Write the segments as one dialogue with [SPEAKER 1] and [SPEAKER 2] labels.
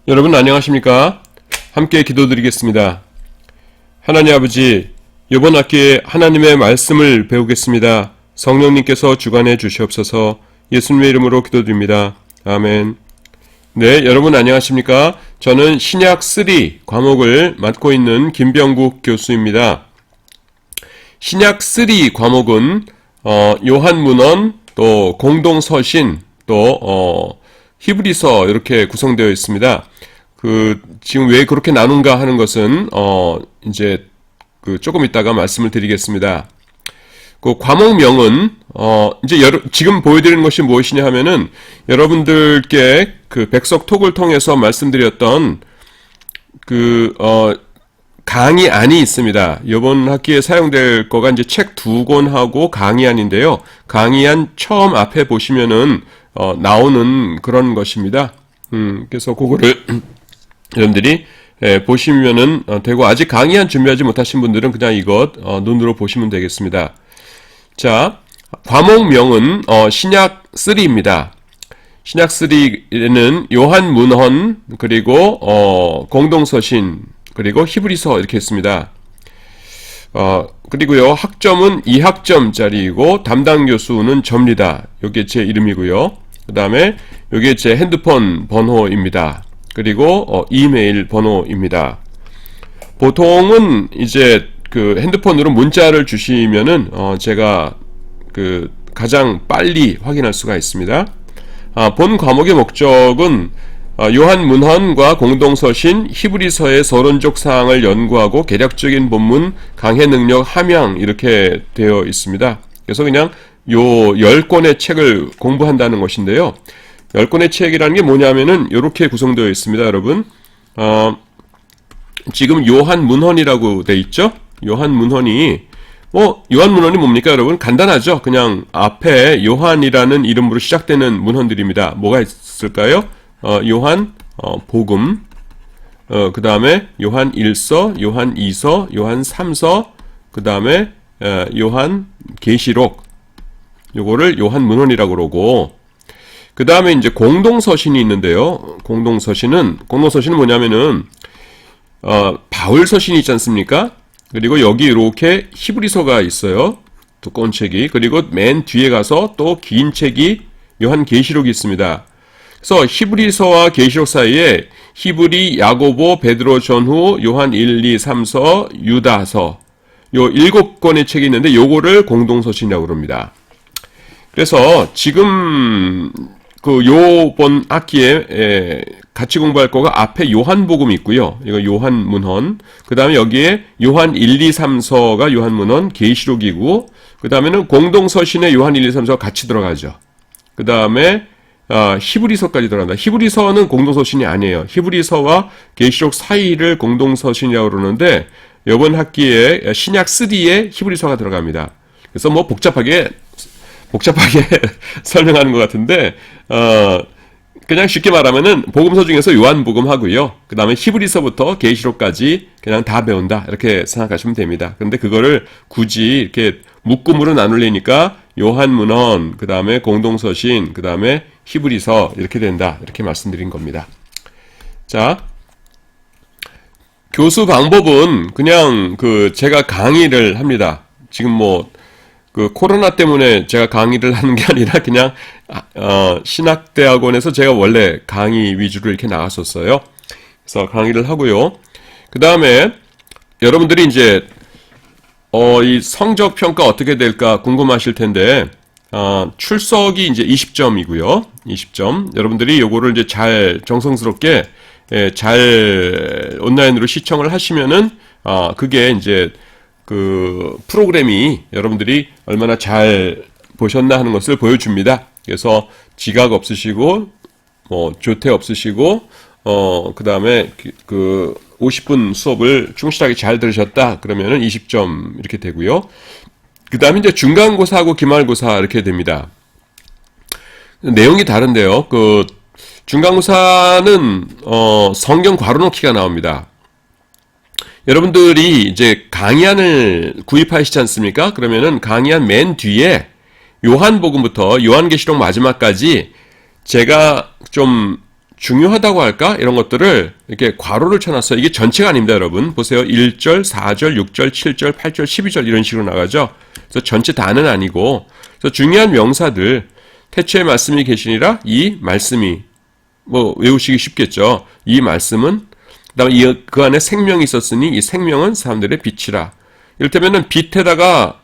[SPEAKER 1] 여러분 안녕하십니까? 함께 기도드리겠습니다. 하나님 아버지, 이번 학기에 하나님의 말씀을 배우겠습니다. 성령님께서 주관해 주시옵소서. 예수님의 이름으로 기도드립니다. 아멘. 네, 여러분 안녕하십니까? 저는 신약 3 과목을 맡고 있는 김병국 교수입니다. 신약 3 과목은 요한문헌, 또 공동서신, 또 히브리서 이렇게 구성되어 있습니다. 지금 왜 그렇게 나눈가 하는 것은 이제 조금 이따가 말씀을 드리겠습니다. 그 과목명은 이제 지금 보여드리는 것이 무엇이냐 하면은 여러분들께 그 백석톡을 통해서 말씀드렸던 강의안이 있습니다. 이번 학기에 사용될 거가 이제 책 2권하고 강의안인데요. 강의안 처음 앞에 보시면은 나오는 그런 것입니다. 그래서 그거를 여러분들이 보시면은 되고, 아직 강의안 준비하지 못하신 분들은 그냥 이것 눈으로 보시면 되겠습니다. 자, 과목명은 신약 3입니다. 신약 3에는 요한문헌, 그리고 공동서신, 그리고 히브리서 이렇게 했습니다. 그리고요, 학점은 2학점짜리이고 담당 교수는 접니다. 여기 제 이름이고요. 그 다음에 여기 제 핸드폰 번호입니다. 그리고 이메일 번호입니다. 보통은 이제 핸드폰으로 문자를 주시면은 제가 가장 빨리 확인할 수가 있습니다. 본 과목의 목적은 요한문헌과 공동서신, 히브리서의 서론적 사항을 연구하고 개략적인 본문, 강해 능력, 함양 이렇게 되어 있습니다. 그래서 그냥 요 10권의 책을 공부한다는 것인데요. 10권의 책이라는 게 뭐냐면은 이렇게 구성되어 있습니다, 여러분. 지금 요한문헌이라고 돼 있죠? 요한문헌이 뭡니까, 여러분? 간단하죠? 그냥 앞에 요한이라는 이름으로 시작되는 문헌들입니다. 뭐가 있을까요? 요한 복음, 그 다음에 요한 1서, 요한 2서, 요한 3서, 그 다음에 요한 계시록, 요거를 요한문헌이라고 그러고, 그 다음에 이제 공동서신이 있는데요. 공동서신은 뭐냐면은 바울 서신이 있지 않습니까? 그리고 여기 이렇게 히브리서가 있어요. 두꺼운 책이. 그리고 맨 뒤에 가서 또 긴 책이 요한 계시록이 있습니다. 그래서 히브리서와 계시록 사이에 히브리, 야고보, 베드로 전후, 요한 1, 2, 3서, 유다서, 요 7권의 책이 있는데 요거를 공동서신이라고 그럽니다. 그래서 지금 요번 학기에 같이 공부할 거가 앞에 요한복음이 있고요. 이거 요한문헌. 그 다음에 여기에 요한 1, 2, 3서가 요한문헌, 계시록이고, 그 다음에는 공동서신에 요한 1, 2, 3서가 같이 들어가죠. 그 다음에 히브리서까지 들어간다. 히브리서는 공동서신이 아니에요. 히브리서와 계시록 사이를 공동서신이라고 그러는데, 이번 학기에 신약 3에 히브리서가 들어갑니다. 그래서 뭐 복잡하게 설명하는 것 같은데, 그냥 쉽게 말하면은 복음서 중에서 요한복음 하고요. 그 다음에 히브리서부터 계시록까지 그냥 다 배운다, 이렇게 생각하시면 됩니다. 그런데 그거를 굳이 이렇게 묶음으로 나누려니까 요한문헌, 그 다음에 공동서신, 그 다음에 히브리서 이렇게 된다, 이렇게 말씀드린 겁니다. 자, 교수 방법은 그냥 제가 강의를 합니다. 지금 코로나 때문에 제가 강의를 하는 게 아니라 그냥 신학대학원에서 제가 원래 강의 위주로 이렇게 나갔었어요. 그래서 강의를 하고요. 그 다음에 여러분들이 이제 이 성적 평가 어떻게 될까 궁금하실 텐데, 출석이 이제 20점이고요. 20점. 여러분들이 요거를 이제 잘 정성스럽게 잘 온라인으로 시청을 하시면은 그게 이제 프로그램이 여러분들이 얼마나 잘 보셨나 하는 것을 보여줍니다. 그래서 지각 없으시고, 조퇴 없으시고, 그 다음에 50분 수업을 충실하게 잘 들으셨다, 그러면은 20점 이렇게 되고요. 그 다음에 이제 중간고사하고 기말고사 이렇게 됩니다. 내용이 다른데요. 중간고사는, 성경 괄호넣기가 나옵니다. 여러분들이 이제 강의안을 구입하시지 않습니까? 그러면은 강의안 맨 뒤에 요한복음부터 요한계시록 마지막까지 제가 좀 중요하다고 할까? 이런 것들을 이렇게 괄호를 쳐놨어요. 이게 전체가 아닙니다, 여러분. 보세요. 1절, 4절, 6절, 7절, 8절, 12절 이런 식으로 나가죠. 그래서 전체 다는 아니고, 그래서 중요한 명사들, 태초에 말씀이 계시니라 이 말씀이, 뭐 외우시기 쉽겠죠. 이 말씀은, 그다음에 그 안에 생명이 있었으니 이 생명은 사람들의 빛이라. 이를테면은 빛에다가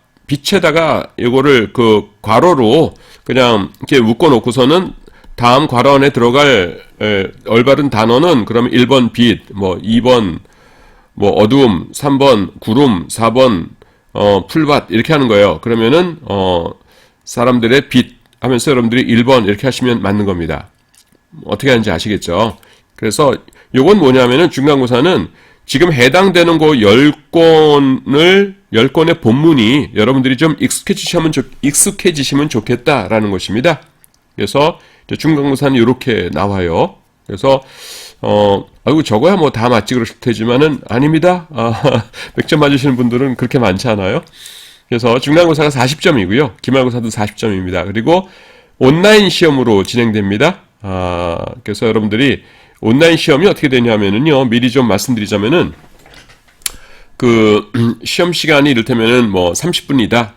[SPEAKER 1] 이거를 그 괄호로 그냥 이렇게 묶어놓고서는 다음 괄호 안에 들어갈 올바른 단어는 그러면 1번 빛, 뭐 2번 뭐 어두움, 3번 구름, 4번 풀밭 이렇게 하는 거예요. 그러면은 사람들의 빛 하면서 여러분들이 1번 이렇게 하시면 맞는 겁니다. 어떻게 하는지 아시겠죠? 그래서 요건 뭐냐면은 중간고사는 지금 해당되는 거 10권의 본문이 여러분들이 좀 익숙해지시면 좋겠다라는 것입니다. 그래서 중간고사는 이렇게 나와요. 그래서 아이고 저거야 뭐 다 맞지 그러실 테지만은 아닙니다. 100점 맞으시는 분들은 그렇게 많지 않아요. 그래서 중간고사가 40점이고요. 기말고사도 40점입니다. 그리고 온라인 시험으로 진행됩니다. 그래서 여러분들이 온라인 시험이 어떻게 되냐면은요, 미리 좀 말씀드리자면은, 시험 시간이 이를테면은 뭐 30분이다.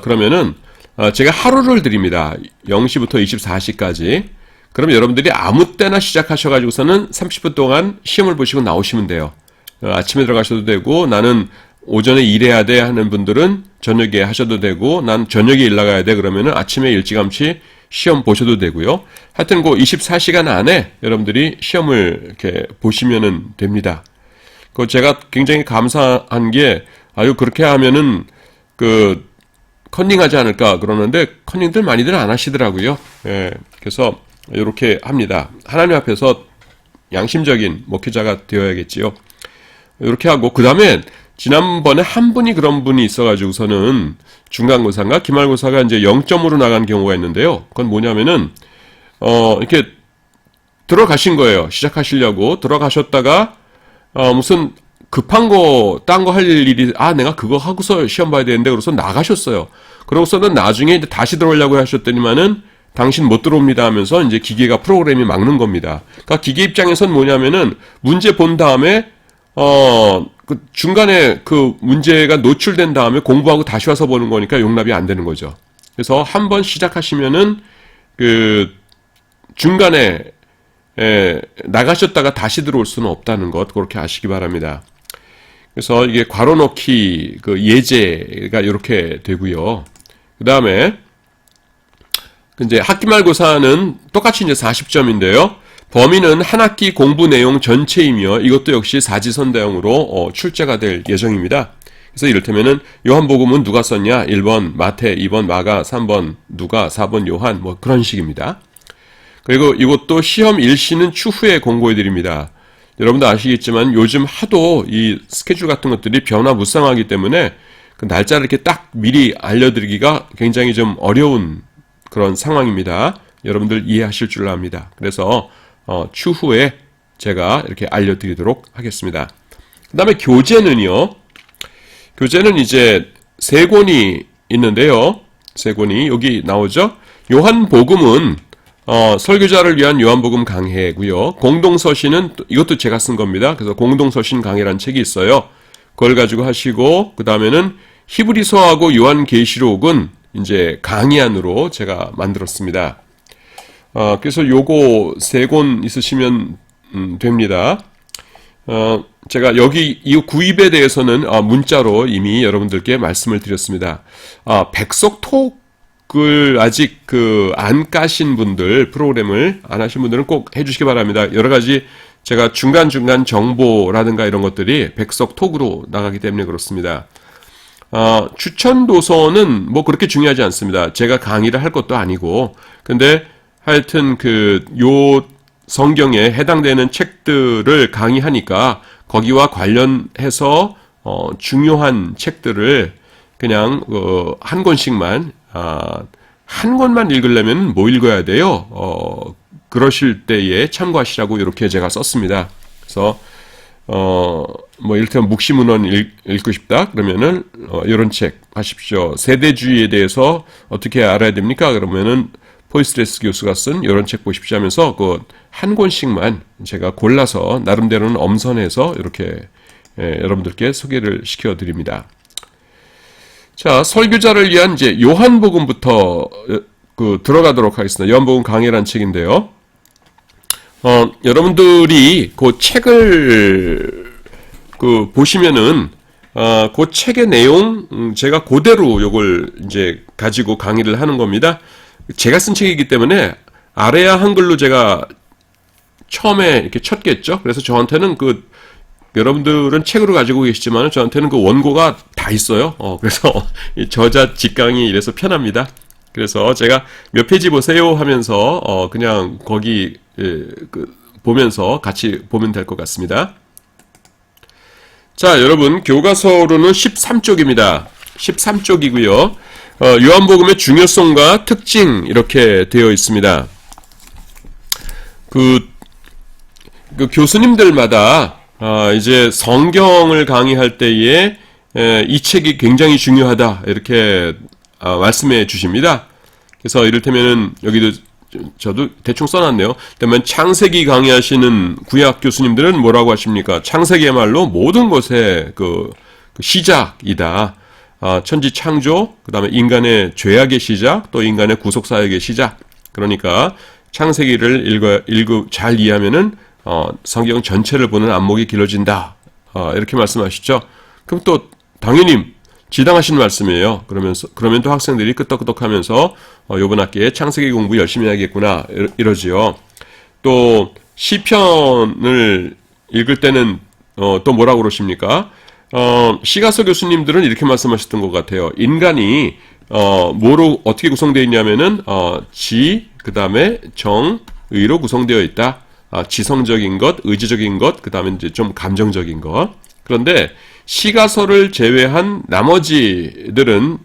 [SPEAKER 1] 그러면은, 제가 하루를 드립니다. 0시부터 24시까지. 그럼 여러분들이 아무 때나 시작하셔가지고서는 30분 동안 시험을 보시고 나오시면 돼요. 아침에 들어가셔도 되고, 나는 오전에 일해야 돼 하는 분들은 저녁에 하셔도 되고, 난 저녁에 일 나가야 돼 그러면은 아침에 일찌감치 시험 보셔도 되고요. 하여튼 24시간 안에 여러분들이 시험을 이렇게 보시면은 됩니다. 제가 굉장히 감사한 게 그렇게 하면은 컨닝하지 않을까 그러는데 컨닝들 많이들 안 하시더라고요. 예, 그래서 이렇게 합니다. 하나님 앞에서 양심적인 목회자가 되어야겠지요. 이렇게 하고 그 다음에 지난번에 한 분이 그런 분이 있어가지고서는 중간고사인가 기말고사가 이제 0점으로 나간 경우가 있는데요. 그건 뭐냐면은 이렇게 들어가신 거예요. 시작하시려고 들어가셨다가 무슨 급한 거 딴 거 할 일이 내가 그거 하고서 시험 봐야 되는데 그래서 나가셨어요. 그러고서는 나중에 이제 다시 들어오려고 하셨더니만은 당신 못 들어옵니다 하면서 이제 기계가 프로그램이 막는 겁니다. 그러니까 기계 입장에선 뭐냐면은 문제 본 다음에 중간에 그 문제가 노출된 다음에 공부하고 다시 와서 보는 거니까 용납이 안 되는 거죠. 그래서 한번 시작하시면은 중간에 나가셨다가 다시 들어올 수는 없다는 것 그렇게 아시기 바랍니다. 그래서 이게 괄호 넣기 예제가 이렇게 되고요. 그 다음에 이제 학기말고사는 똑같이 이제 40점인데요. 범위는 한 학기 공부 내용 전체이며 이것도 역시 사지선다형으로 출제가 될 예정입니다. 그래서 이를테면은 요한복음은 누가 썼냐? 1번 마태, 2번 마가, 3번 누가, 4번 요한 뭐 그런 식입니다. 그리고 이것도 시험 일시는 추후에 공고해 드립니다. 여러분도 아시겠지만 요즘 하도 이 스케줄 같은 것들이 변화무쌍하기 때문에 그 날짜를 이렇게 딱 미리 알려드리기가 굉장히 좀 어려운 그런 상황입니다. 여러분들 이해하실 줄 압니다. 그래서 추후에 제가 이렇게 알려드리도록 하겠습니다. 그 다음에 교재는요. 교재는 이제 3권이 있는데요. 3권이 여기 나오죠. 요한복음은 설교자를 위한 요한복음 강해고요. 공동서신은 이것도 제가 쓴 겁니다. 그래서 공동서신 강해라는 책이 있어요. 그걸 가지고 하시고 그 다음에는 히브리서하고 요한계시록은 이제 강의안으로 제가 만들었습니다. 그래서 요거 3권 있으시면 됩니다. 제가 여기 이 구입에 대해서는 문자로 이미 여러분들께 말씀을 드렸습니다. 백석톡을 아직 안 까신 분들, 프로그램을 안 하신 분들은 꼭 해주시기 바랍니다. 여러 가지 제가 중간중간 정보라든가 이런 것들이 백석톡으로 나가기 때문에 그렇습니다. 추천 도서는 뭐 그렇게 중요하지 않습니다. 제가 강의를 할 것도 아니고, 근데 하여튼 요 성경에 해당되는 책들을 강의하니까 거기와 관련해서 중요한 책들을 그냥 한 권씩만 한 권만 읽으려면 뭐 읽어야 돼요? 그러실 때에 참고하시라고 이렇게 제가 썼습니다. 그래서 뭐 이를테면 묵시문헌 읽고 싶다 그러면은 이런 책 하십시오. 세대주의에 대해서 어떻게 알아야 됩니까? 그러면은 포이스트레스 교수가 쓴 이런 책 보십시오 하면서 그 한 권씩만 제가 골라서 나름대로는 엄선해서 이렇게 여러분들께 소개를 시켜드립니다. 자, 설교자를 위한 이제 요한복음부터 들어가도록 하겠습니다. 요한복음 강해라는 책인데요. 여러분들이 그 책을 보시면은 그 책의 내용 제가 그대로 요걸 이제 가지고 강의를 하는 겁니다. 제가 쓴 책이기 때문에 아래야 한글로 제가 처음에 이렇게 쳤겠죠. 그래서 저한테는 여러분들은 책으로 가지고 계시지만 저한테는 그 원고가 다 있어요. 그래서 저자 직강이 이래서 편합니다. 그래서 제가 몇 페이지 보세요 하면서 그냥 거기 보면서 같이 보면 될 것 같습니다. 자, 여러분 교과서로는 13쪽입니다. 13쪽이고요. 요한복음의 중요성과 특징 이렇게 되어 있습니다. 그 교수님들마다 이제 성경을 강의할 때에 이 책이 굉장히 중요하다 이렇게 말씀해 주십니다. 그래서 이를테면은 여기도 저도 대충 써놨네요. 그러면 창세기 강의하시는 구약 교수님들은 뭐라고 하십니까? 창세기야말로 모든 것의 그 시작이다. 천지 창조, 그 다음에 인간의 죄악의 시작, 또 인간의 구속사역의 시작. 그러니까 창세기를 잘 이해하면은 성경 전체를 보는 안목이 길어진다. 이렇게 말씀하시죠. 그럼 또 당연히 지당하신 말씀이에요. 그러면 또 학생들이 끄떡끄떡하면서 이번 학기에 창세기 공부 열심히 해야겠구나 이러지요. 또 시편을 읽을 때는 또 뭐라고 그러십니까? 시가서 교수님들은 이렇게 말씀하셨던 것 같아요. 인간이 뭐로 어떻게 구성되어 있냐면은 그 다음에 정, 의로 구성되어 있다. 지성적인 것, 의지적인 것, 그 다음에 이제 좀 감정적인 것. 그런데 시가서를 제외한 나머지들은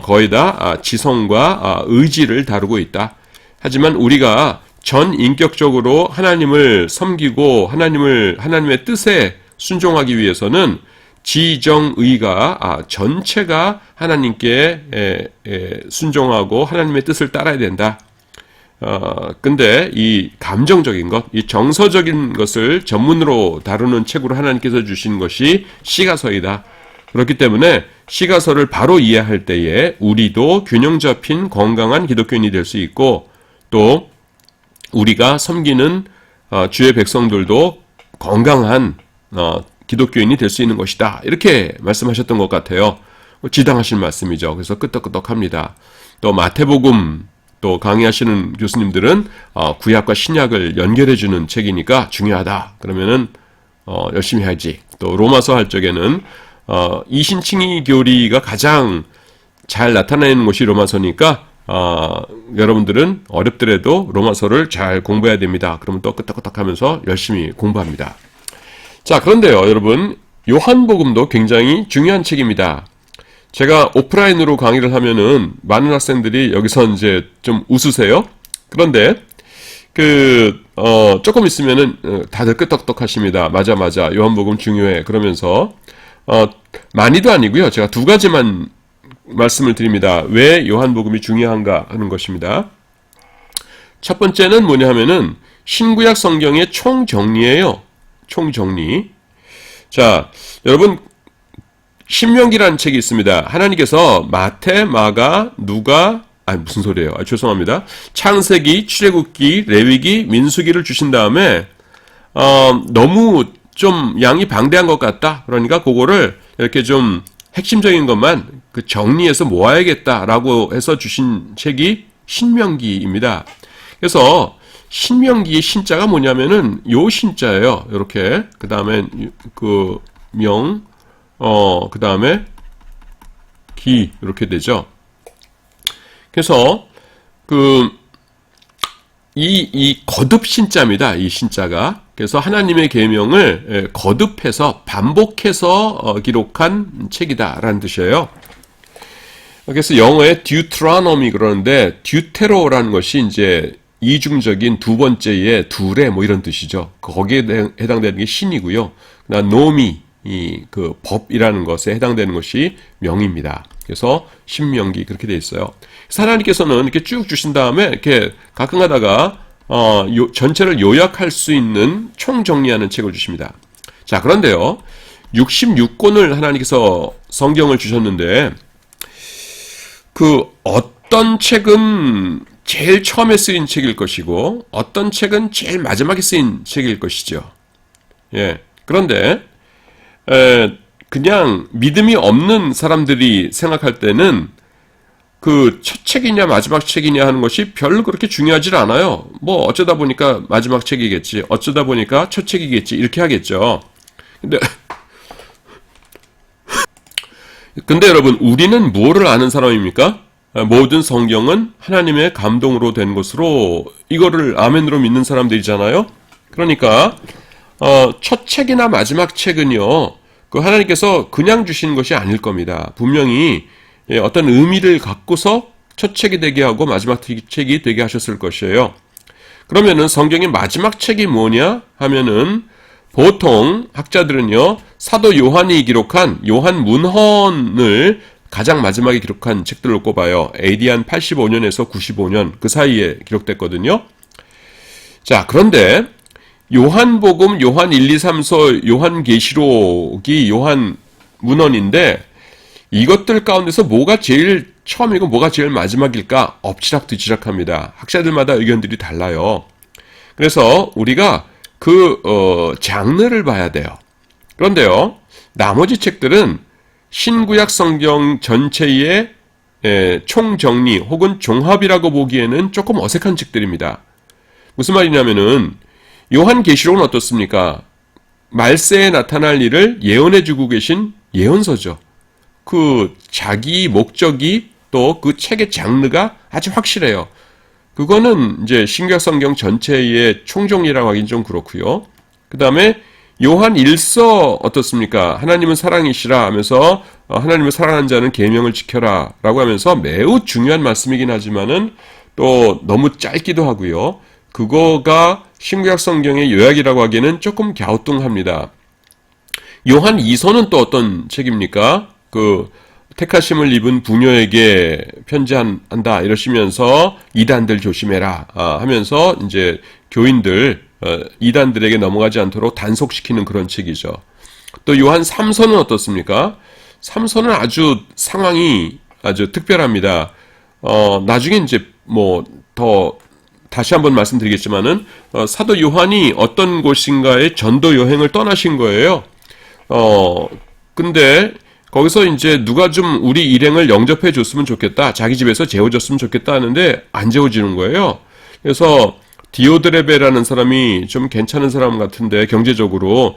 [SPEAKER 1] 거의 다 지성과 의지를 다루고 있다. 하지만 우리가 전 인격적으로 하나님을 섬기고 하나님의 뜻에 순종하기 위해서는 지정의가 전체가 하나님께 순종하고 하나님의 뜻을 따라야 된다. 근데 이 감정적인 것, 이 정서적인 것을 전문으로 다루는 책으로 하나님께서 주신 것이 시가서이다. 그렇기 때문에 시가서를 바로 이해할 때에 우리도 균형 잡힌 건강한 기독교인이 될 수 있고 또 우리가 섬기는 주의 백성들도 건강한 기독교인이 될 수 있는 것이다. 이렇게 말씀하셨던 것 같아요. 지당하신 말씀이죠. 그래서 끄떡끄떡합니다. 또 마태복음 또 강의하시는 교수님들은 구약과 신약을 연결해주는 책이니까 중요하다. 그러면은 열심히 해야지. 또 로마서 할 적에는 이신칭의 교리가 가장 잘 나타내는 것이 로마서니까 여러분들은 어렵더라도 로마서를 잘 공부해야 됩니다. 그러면 또 끄떡끄떡하면서 열심히 공부합니다. 자, 그런데요, 여러분 요한복음도 굉장히 중요한 책입니다. 제가 오프라인으로 강의를 하면은 많은 학생들이 여기서 이제 좀 웃으세요. 그런데 조금 있으면은 다들 끄떡끄떡 하십니다. 맞아 요한복음 중요해. 그러면서 많이도 아니고요. 제가 두 가지만 말씀을 드립니다. 왜 요한복음이 중요한가 하는 것입니다. 첫 번째는 뭐냐 하면은 신구약 성경의 총정리예요. 총정리. 자, 여러분 신명기라는 책이 있습니다. 하나님께서 마태, 마가, 누가, 무슨 소리예요? 죄송합니다. 창세기, 출애굽기, 레위기, 민수기를 주신 다음에 너무 좀 양이 방대한 것 같다. 그러니까 그거를 이렇게 좀 핵심적인 것만 정리해서 모아야겠다라고 해서 주신 책이 신명기입니다. 그래서 신명기의 신자가 뭐냐면은 요 신자예요. 이렇게 그 다음에 그 다음에 기 이렇게 되죠. 그래서 이 거듭 신자입니다. 이 신자가. 그래서 하나님의 계명을 거듭해서 반복해서 기록한 책이다라는 뜻이에요. 그래서 영어에 듀트라노미 그러는데 듀테로라는 것이 이제 이중적인 두 번째의 둘의 뭐 이런 뜻이죠. 거기에 해당되는 게 신이고요. 그다음 노미 이 법이라는 것에 해당되는 것이 명입니다. 그래서 신명기 그렇게 돼 있어요. 그래서 하나님께서는 이렇게 쭉 주신 다음에 이렇게 가끔 가다가 전체를 요약할 수 있는 총정리하는 책을 주십니다. 자, 그런데요. 66권을 하나님께서 성경을 주셨는데 그 어떤 책은 제일 처음에 쓰인 책일 것이고 어떤 책은 제일 마지막에 쓰인 책일 것이죠. 예. 그런데 그냥 믿음이 없는 사람들이 생각할 때는 그 첫 책이냐 마지막 책이냐 하는 것이 별로 그렇게 중요하지 않아요. 뭐 어쩌다 보니까 마지막 책이겠지, 어쩌다 보니까 첫 책이겠지 이렇게 하겠죠. 근데 여러분, 우리는 무엇을 아는 사람입니까? 모든 성경은 하나님의 감동으로 된 것으로 이거를 아멘으로 믿는 사람들이잖아요. 그러니까 첫 책이나 마지막 책은요, 그 하나님께서 그냥 주신 것이 아닐 겁니다. 분명히 어떤 의미를 갖고서 첫 책이 되게 하고 마지막 책이 되게 하셨을 것이에요. 그러면은 성경의 마지막 책이 뭐냐 하면은 보통 학자들은요, 사도 요한이 기록한 요한 문헌을 가장 마지막에 기록한 책들로 꼽아요. AD 한 85년에서 95년 그 사이에 기록됐거든요. 자, 그런데 요한복음, 요한 1, 2, 3서, 요한계시록이 요한 문헌인데 이것들 가운데서 뭐가 제일 처음이고 뭐가 제일 마지막일까? 엎치락뒤치락합니다. 학자들마다 의견들이 달라요. 그래서 우리가 장르를 봐야 돼요. 그런데요, 나머지 책들은 신구약 성경 전체의 총정리 혹은 종합이라고 보기에는 조금 어색한 책들입니다. 무슨 말이냐면은 요한계시록은 어떻습니까? 말세에 나타날 일을 예언해주고 계신 예언서죠. 그 자기 목적이 또 그 책의 장르가 아주 확실해요. 그거는 이제 신구약 성경 전체의 총정리라고 하긴 좀 그렇고요. 그 다음에 요한 1서 어떻습니까? 하나님은 사랑이시라 하면서 하나님을 사랑하는 자는 계명을 지켜라 라고 하면서 매우 중요한 말씀이긴 하지만은 또 너무 짧기도 하고요. 그거가 신구약 성경의 요약이라고 하기에는 조금 갸우뚱합니다. 요한 2서는 또 어떤 책입니까? 택하심을 입은 부녀에게 편지한다 이러시면서 이단들 조심해라 하면서 이제 교인들 이단들에게 넘어가지 않도록 단속시키는 그런 책이죠. 또 요한 3서는 어떻습니까? 3서는 아주 상황이 아주 특별합니다. 나중에 이제 다시 한번 말씀드리겠지만은 사도 요한이 어떤 곳인가에 전도 여행을 떠나신 거예요. 근데 거기서 이제 누가 좀 우리 일행을 영접해 줬으면 좋겠다, 자기 집에서 재워줬으면 좋겠다 하는데 안 재워지는 거예요. 그래서 디오드레베라는 사람이 좀 괜찮은 사람 같은데 경제적으로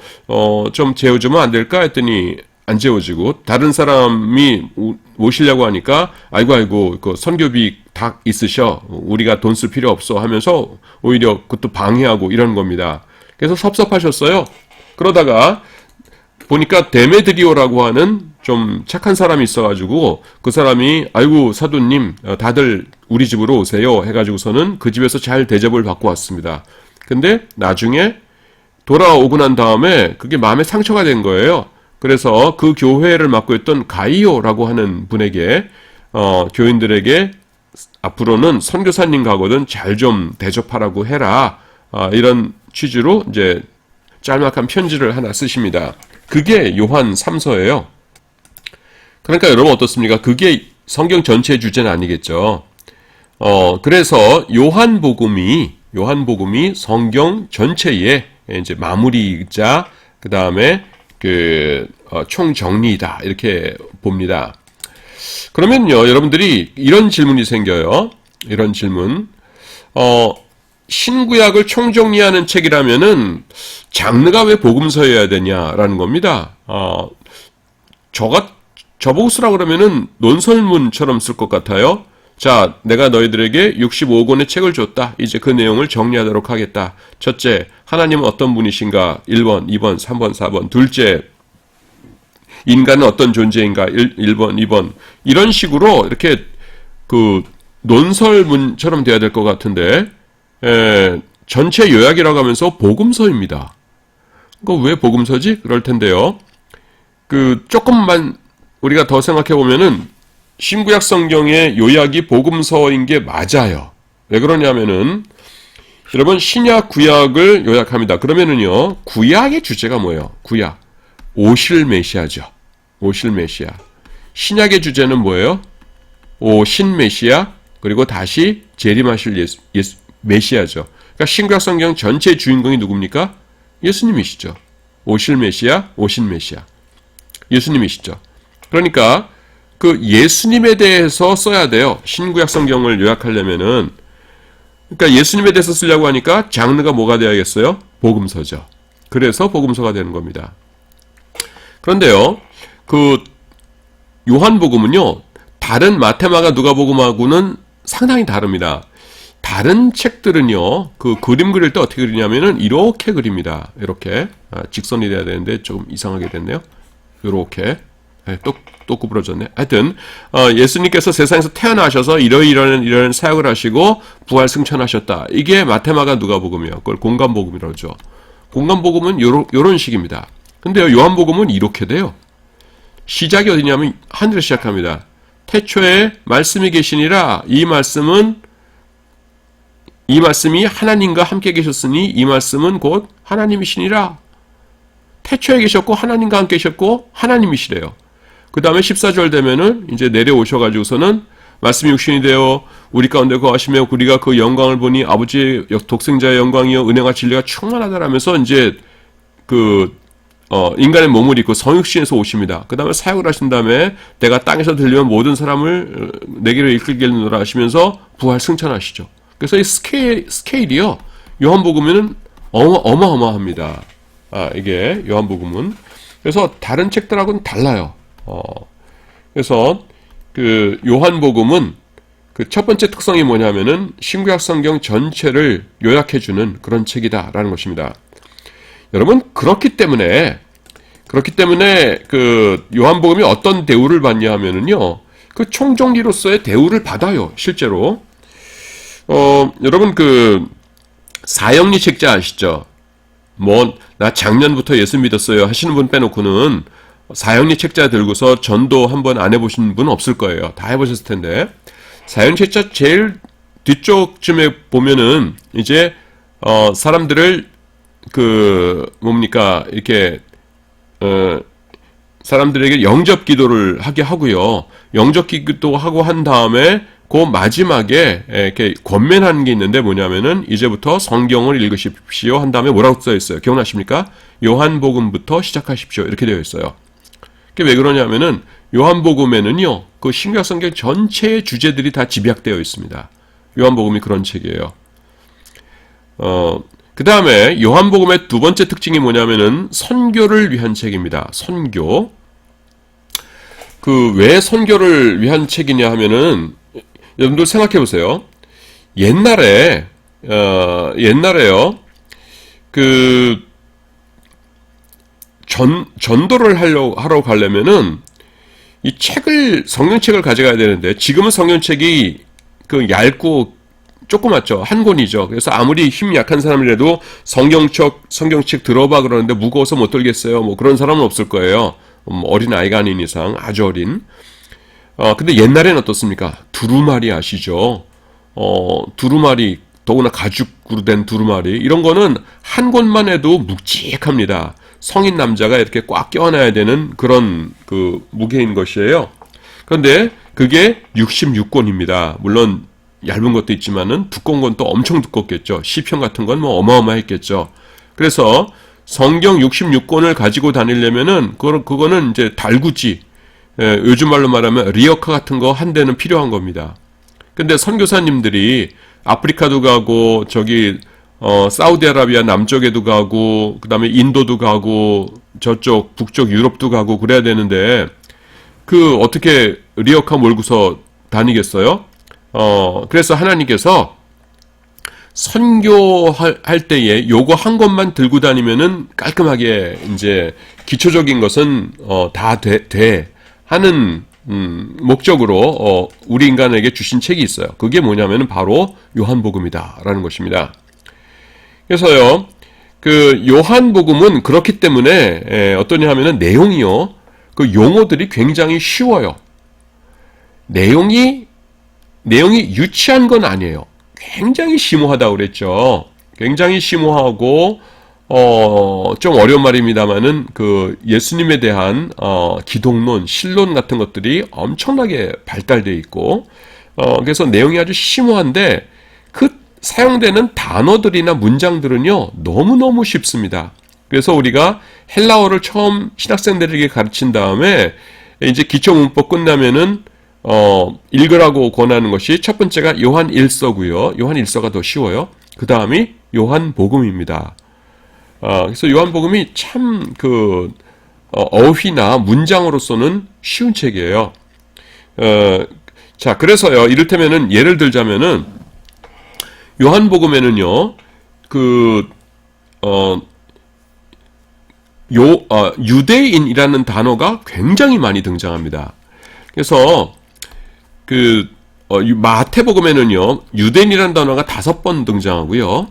[SPEAKER 1] 좀 재워주면 안 될까 했더니 안 재워지고, 다른 사람이 모시려고 하니까 아이고 그 선교비 다 있으셔, 우리가 돈 쓸 필요 없어 하면서 오히려 그것도 방해하고 이런 겁니다. 그래서 섭섭하셨어요. 그러다가 보니까 데메드리오라고 하는 좀 착한 사람이 있어가지고 그 사람이 아이고 사도님 다들 우리 집으로 오세요 해가지고서는 그 집에서 잘 대접을 받고 왔습니다. 근데 나중에 돌아오고 난 다음에 그게 마음에 상처가 된 거예요. 그래서 그 교회를 맡고 있던 가이오라고 하는 분에게 교인들에게 앞으로는 선교사님 가거든 잘 좀 대접하라고 해라, 이런 취지로 이제 짤막한 편지를 하나 쓰십니다. 그게 요한 3서예요. 그러니까 여러분 어떻습니까? 그게 성경 전체의 주제는 아니겠죠. 그래서 요한복음이 성경 전체의 이제 마무리자, 그 다음에 총정리이다 이렇게 봅니다. 그러면요, 여러분들이 이런 질문이 생겨요. 이런 질문. 신구약을 총정리하는 책이라면은 장르가 왜 복음서여야 되냐라는 겁니다. 저보고 쓰라 그러면은 논설문처럼 쓸 것 같아요. 자, 내가 너희들에게 65권의 책을 줬다. 이제 그 내용을 정리하도록 하겠다. 첫째, 하나님은 어떤 분이신가? 1번, 2번, 3번, 4번. 둘째, 인간은 어떤 존재인가? 1번, 2번. 이런 식으로 이렇게 논설문처럼 돼야 될 것 같은데, 전체 요약이라고 하면서 복음서입니다. 그러니까 왜 복음서지? 그럴 텐데요. 조금만 우리가 더 생각해 보면은 신구약 성경의 요약이 복음서인 게 맞아요. 왜 그러냐면은 여러분 신약 구약을 요약합니다. 그러면은요 구약의 주제가 뭐예요? 구약 오실 메시아죠. 오실 메시아. 신약의 주제는 뭐예요? 오신 메시아 그리고 다시 재림하실 메시아죠. 그러니까 신구약 성경 전체 주인공이 누굽니까? 예수님이시죠. 오실 메시아, 오신 메시아. 예수님이시죠. 그러니까 그 예수님에 대해서 써야 돼요. 신구약 성경을 요약하려면은. 그러니까 예수님에 대해서 쓰려고 하니까 장르가 뭐가 되어야겠어요? 복음서죠. 그래서 복음서가 되는 겁니다. 그런데요, 그 요한복음은요, 다른 마태마가 누가복음하고는 상당히 다릅니다. 다른 책들은요, 그 그림 그릴 때 어떻게 그리냐면은 이렇게 그립니다. 이렇게 직선이 돼야 되는데 좀 이상하게 됐네요. 이렇게 또 구부러졌네. 하여튼 예수님께서 세상에서 태어나셔서 이런 사역을 하시고 부활 승천하셨다. 이게 마태마가 누가복음이에요. 그걸 공간복음이라고 하죠. 공간복음은 요런 식입니다. 근데요, 요한복음은 이렇게 돼요. 시작이 어디냐면 하늘에 시작합니다. 태초에 말씀이 계시니라. 이 말씀이 하나님과 함께 계셨으니 이 말씀은 곧 하나님이시니라. 태초에 계셨고 하나님과 함께 계셨고 하나님이시래요. 그 다음에 14절 되면은 이제 내려오셔가지고서는 말씀이 육신이 되어 우리 가운데 거하시며 우리가 그 영광을 보니 아버지의 독생자의 영광이요 은혜와 진리가 충만하다라면서 이제 인간의 몸을 입고 성육신에서 오십니다. 그 다음에 사역을 하신 다음에 내가 땅에서 들리면 모든 사람을 내게로 이끌겠노라 하시면서 부활 승천하시죠. 그래서 이 스케일이요. 요한복음에는 어마어마합니다. 이게 요한복음은. 그래서 다른 책들하고는 달라요. 그래서 그 요한복음은 그 첫 번째 특성이 뭐냐면은 신구약 성경 전체를 요약해주는 그런 책이다라는 것입니다. 여러분 그렇기 때문에 그 요한복음이 어떤 대우를 받냐 하면은요 그 총정리로서의 대우를 받아요. 실제로 여러분 그 사형리 책자 아시죠? 나 작년부터 예수 믿었어요 하시는 분 빼놓고는 사형리 책자 들고서 전도 한번 안 해보신 분 없을 거예요. 다 해보셨을 텐데 사형리 책자 제일 뒤쪽쯤에 보면은 이제 사람들을 이렇게 사람들에게 영접 기도를 하게 하고요. 영접 기도 하고 한 다음에 그 마지막에 이렇게 권면하는 게 있는데 뭐냐면은 이제부터 성경을 읽으십시오 한 다음에 뭐라고 써 있어요? 기억나십니까? 요한복음부터 시작하십시오 이렇게 되어 있어요. 그게 왜 그러냐면은 요한복음에는요 그 신구약 성경 전체의 주제들이 다 집약되어 있습니다. 요한복음이 그런 책이에요. 그 다음에 요한복음의 두 번째 특징이 뭐냐면은 선교를 위한 책입니다. 선교. 왜 선교를 위한 책이냐 하면은 여러분들 생각해 보세요. 옛날에요 전도를 하러 가려면은 이 성경책을 가져가야 되는데 지금은 성경책이 얇고 조그맣죠. 한 권이죠. 그래서 아무리 힘 약한 사람이라도 성경책 들어봐 그러는데 무거워서 못 들겠어요. 뭐 그런 사람은 없을 거예요. 어린 아이가 아닌 이상 아주 어린. 근데 옛날에는 어떻습니까? 두루마리 아시죠? 두루마리 더구나 가죽으로 된 두루마리 이런 거는 한 권만 해도 묵직합니다. 성인 남자가 이렇게 꽉 껴안아야 되는 그런 무게인 것이에요. 그런데 그게 66권입니다. 물론 얇은 것도 있지만은 두꺼운 건 또 엄청 두껍겠죠. 시편 같은 건 뭐 어마어마했겠죠. 그래서 성경 66권을 가지고 다니려면은 그거는 이제 달구지, 요즘 말로 말하면 리어카 같은 거 한 대는 필요한 겁니다. 근데 선교사님들이 아프리카도 가고 사우디아라비아 남쪽에도 가고 그다음에 인도도 가고 저쪽 북쪽 유럽도 가고 그래야 되는데 어떻게 리어카 몰고서 다니겠어요? 그래서 하나님께서 선교할 때에 요거 한 것만 들고 다니면은 깔끔하게 이제 기초적인 것은 다 돼 하는 목적으로 우리 인간에게 주신 책이 있어요. 그게 뭐냐면은 바로 요한복음이다라는 것입니다. 그래서요, 요한복음은 그렇기 때문에 어떠냐 하면은 내용이요, 용어들이 굉장히 쉬워요. 내용이 유치한 건 아니에요. 굉장히 심오하다고 그랬죠. 굉장히 심오하고 좀 어려운 말입니다만은 그 예수님에 대한 기독론, 신론 같은 것들이 엄청나게 발달되어 있고 그래서 내용이 아주 심오한데 그 사용되는 단어들이나 문장들은요 너무너무 쉽습니다. 그래서 우리가 헬라어를 처음 신학생들에게 가르친 다음에 이제 기초 문법 끝나면은 읽으라고 권하는 것이 첫 번째가 요한 1서고요. 요한 1서가 더 쉬워요. 그 다음이 요한 복음입니다. 그래서 요한 복음이 참 어휘나 문장으로서는 쉬운 책이에요. 자, 그래서요, 이를테면은 예를 들자면은 요한 복음에는요, 유대인이라는 단어가 굉장히 많이 등장합니다. 그래서 마태복음에는요, 유대인이라는 단어가 5번 등장하고요.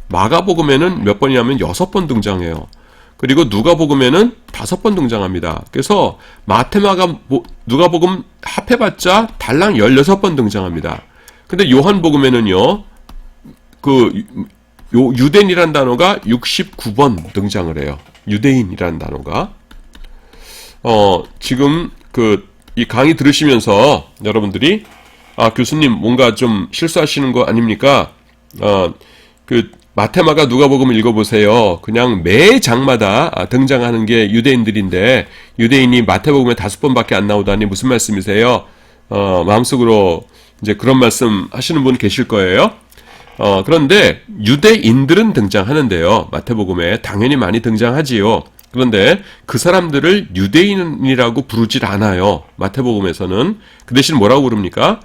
[SPEAKER 1] 마가복음에는 몇 번이냐면 6번 등장해요. 그리고 누가복음에는 5번 등장합니다. 그래서 마태, 마가, 누가복음 합해봤자 달랑 16번 등장합니다. 근데 요한복음에는요, 유대인이라는 단어가 69번 등장을 해요. 유대인이라는 단어가. 지금 이 강의 들으시면서 여러분들이 교수님 뭔가 좀 실수하시는 거 아닙니까? 마테마가 누가복음 읽어보세요. 그냥 매 장마다 등장하는 게 유대인들인데 유대인이 마태복음에 5번밖에 안 나오다니 무슨 말씀이세요? 마음속으로 이제 그런 말씀 하시는 분 계실 거예요. 그런데 유대인들은 등장하는데요. 마태복음에 당연히 많이 등장하지요. 그런데 그 사람들을 유대인이라고 부르질 않아요. 마태복음에서는. 그 대신 뭐라고 부릅니까?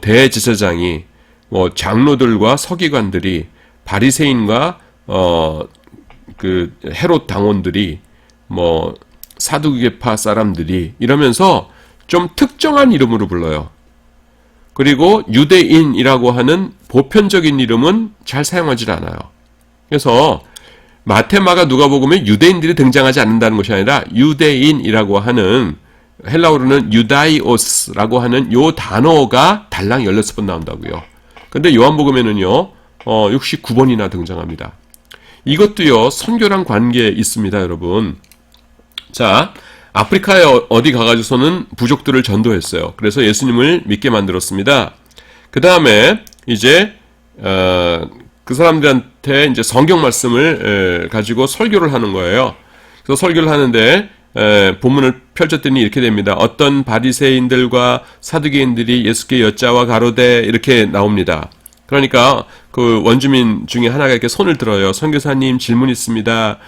[SPEAKER 1] 대제사장이, 장로들과 서기관들이, 바리새인과 헤롯 당원들이, 사두개파 사람들이 이러면서 좀 특정한 이름으로 불러요. 그리고 유대인이라고 하는 보편적인 이름은 잘 사용하지 않아요. 그래서 마태, 마가, 누가복음에 유대인들이 등장하지 않는다는 것이 아니라 유대인이라고 하는 헬라어로는 유다이오스라고 하는 요 단어가 달랑 16번 나온다고요. 근데 요한복음에는요 69번이나 등장합니다. 이것도요 선교랑 관계 있습니다, 여러분. 자, 아프리카에 어디 가가지고서는 부족들을 전도했어요. 그래서 예수님을 믿게 만들었습니다. 그 다음에 이제 그 사람들한테 이제 성경 말씀을 가지고 설교를 하는 거예요. 그래서 설교를 하는데 본문을 펼쳤더니 이렇게 됩니다. 어떤 바리새인들과 사두개인들이 예수께 여짜와 가로되 이렇게 나옵니다. 그러니까 그 원주민 중에 하나가 이렇게 손을 들어요. 선교사님 질문 있습니다.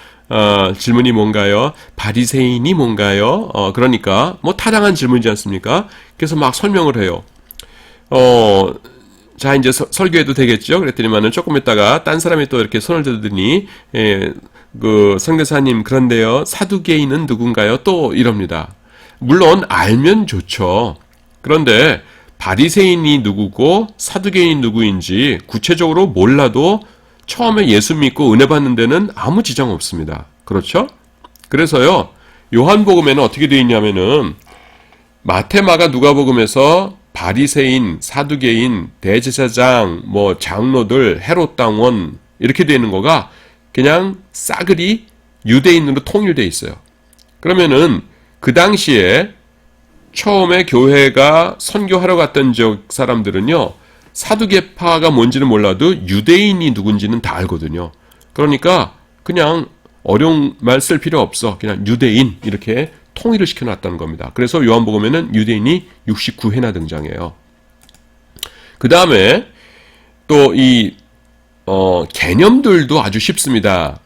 [SPEAKER 1] 질문이 뭔가요? 바리새인이 뭔가요? 그러니까 타당한 질문이지 않습니까? 그래서 막 설명을 해요. 자, 이제 설교해도 되겠죠? 그랬더니만은 조금 있다가 딴 사람이 또 이렇게 손을 들더니 선교사님 그런데요 사두개인은 누군가요? 또 이럽니다. 물론 알면 좋죠. 그런데 바리새인이 누구고 사두개인이 누구인지 구체적으로 몰라도 처음에 예수 믿고 은혜 받는 데는 아무 지장 없습니다. 그렇죠? 그래서요 요한복음에는 어떻게 되어 있냐면은 마태, 마가, 누가복음에서 바리새인, 사두개인, 대제사장, 장로들, 헤롯 당원 이렇게 되는 거가 그냥 싸그리 유대인으로 통일되어 있어요. 그러면은 그 당시에 처음에 교회가 선교하러 갔던 지역 사람들은요 사두개파가 뭔지는 몰라도 유대인이 누군지는 다 알거든요. 그러니까 그냥 어려운 말 쓸 필요 없어. 그냥 유대인 이렇게 통일을 시켜놨다는 겁니다. 그래서 요한복음에는 유대인이 69회나 등장해요. 그 다음에 또 이 개념들도 아주 쉽습니다.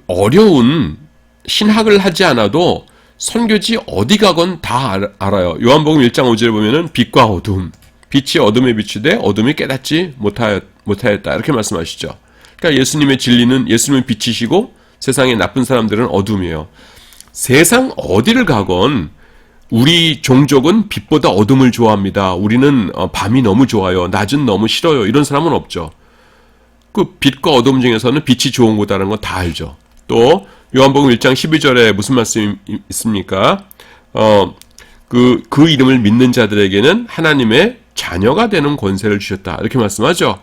[SPEAKER 1] 어려운 신학을 하지 않아도 선교지 어디 가건 다 알아요. 요한복음 1장 5절에 보면은 빛과 어둠, 빛이 어둠에 비추되 어둠이 깨닫지 못하였다 이렇게 말씀하시죠. 그러니까 예수님의 진리는 예수님은 빛이시고 세상의 나쁜 사람들은 어둠이에요. 세상 어디를 가건 우리 종족은 빛보다 어둠을 좋아합니다. 우리는 밤이 너무 좋아요. 낮은 너무 싫어요. 이런 사람은 없죠. 빛과 어둠 중에서는 빛이 좋은 거다라는 건 다 알죠. 또 요한복음 1장 12절에 무슨 말씀이 있습니까? 그 이름을 믿는 자들에게는 하나님의 자녀가 되는 권세를 주셨다. 이렇게 말씀하죠.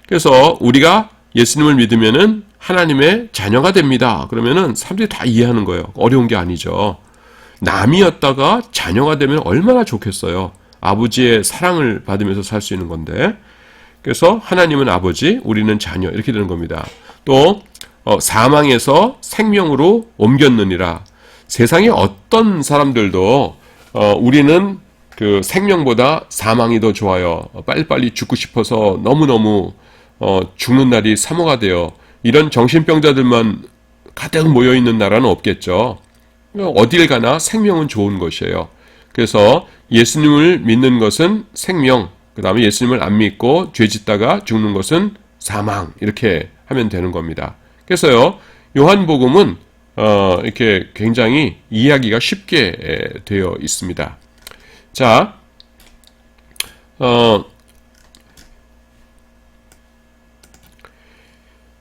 [SPEAKER 1] 그래서 우리가 예수님을 믿으면은 하나님의 자녀가 됩니다. 그러면은 사람들이 다 이해하는 거예요. 어려운 게 아니죠. 남이었다가 자녀가 되면 얼마나 좋겠어요. 아버지의 사랑을 받으면서 살 수 있는 건데. 그래서 하나님은 아버지, 우리는 자녀 이렇게 되는 겁니다. 또 사망에서 생명으로 옮겼느니라. 세상의 어떤 사람들도 우리는 그 생명보다 사망이 더 좋아요. 빨리빨리 죽고 싶어서 너무너무 죽는 날이 사모가 돼요. 이런 정신병자들만 가득 모여있는 나라는 없겠죠. 어딜 가나 생명은 좋은 것이에요. 그래서 예수님을 믿는 것은 생명, 그 다음에 예수님을 안 믿고 죄 짓다가 죽는 것은 사망, 이렇게 하면 되는 겁니다. 그래서요, 요한복음은 이렇게 굉장히 이해하기가 쉽게 되어 있습니다. 자,